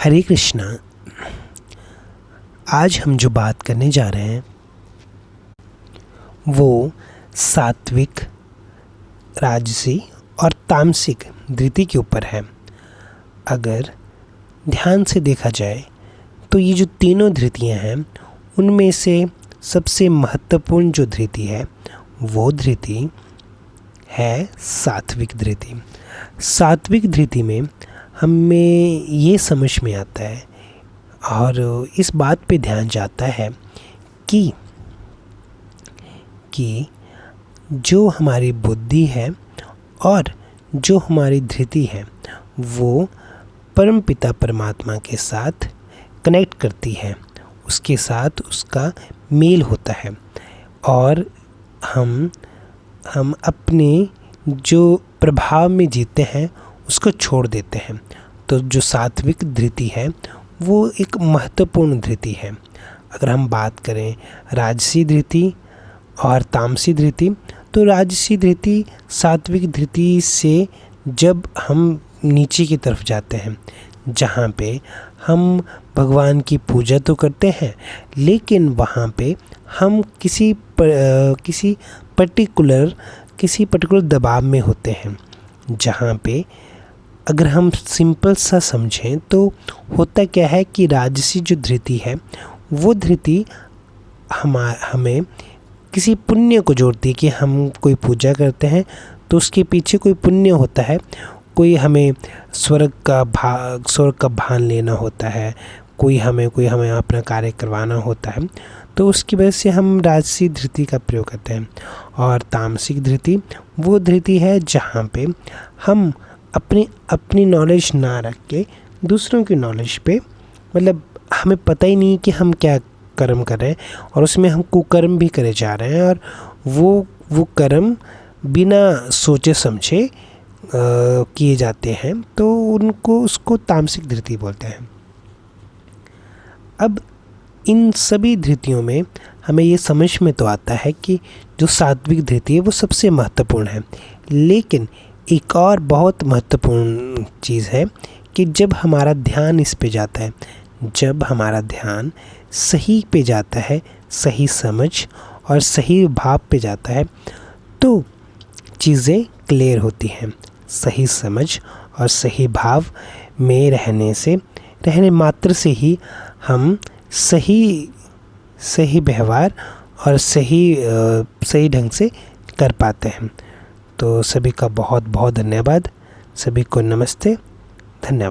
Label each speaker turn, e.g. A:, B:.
A: हरे कृष्णा। आज हम जो बात करने जा रहे हैं वो सात्विक, राजसी और तामसिक धृति के ऊपर है। अगर ध्यान से देखा जाए तो ये जो तीनों धृतियाँ हैं उनमें से सबसे महत्वपूर्ण जो धृति है वो धृति है सात्विक धृति। सात्विक धृति में हमें ये समझ में आता है और इस बात पे ध्यान जाता है कि जो हमारी बुद्धि है और जो हमारी धृति है वो परमपिता परमात्मा के साथ कनेक्ट करती है, उसके साथ उसका मेल होता है और हम अपने जो प्रभाव में जीते हैं उसको छोड़ देते हैं। तो जो सात्विक धृति है वो एक महत्वपूर्ण धृति है। अगर हम बात करें राजसी धृति और तामसी धृति, तो राजसी धृति सात्विक धृति से जब हम नीचे की तरफ जाते हैं, जहाँ पे हम भगवान की पूजा तो करते हैं लेकिन वहाँ पे हम किसी पर्टिकुलर दबाव में होते हैं, जहाँ पे अगर हम सिंपल सा समझें तो होता क्या है कि राजसी जो धृति है वो धृति हमें किसी पुण्य को जोड़ती है कि हम कोई पूजा करते हैं तो उसके पीछे कोई पुण्य होता है, कोई हमें स्वर्ग का भान लेना होता है, कोई हमें अपना कार्य करवाना होता है, तो उसकी वजह से हम राजसी धृति का प्रयोग करते हैं। और तामसिक धृति वो धृति है जहाँ पे हम अपनी नॉलेज ना रख के दूसरों की नॉलेज पे, मतलब हमें पता ही नहीं कि हम क्या कर्म कर रहे हैं और उसमें हम कुकर्म भी करे जा रहे हैं और वो कर्म बिना सोचे समझे किए जाते हैं, तो उसको तामसिक धृति बोलते हैं। अब इन सभी धृतियों में हमें ये समझ में तो आता है कि जो सात्विक धृति है वो सबसे महत्वपूर्ण है, लेकिन एक और बहुत महत्वपूर्ण चीज़ है कि जब हमारा ध्यान इस पे जाता है, जब हमारा ध्यान सही पे जाता है, सही समझ और सही भाव पे जाता है, तो चीज़ें क्लियर होती हैं। सही समझ और सही भाव में रहने मात्र से ही हम सही व्यवहार और सही ढंग से कर पाते हैं। तो सभी का बहुत बहुत धन्यवाद। सभी को नमस्ते, धन्यवाद।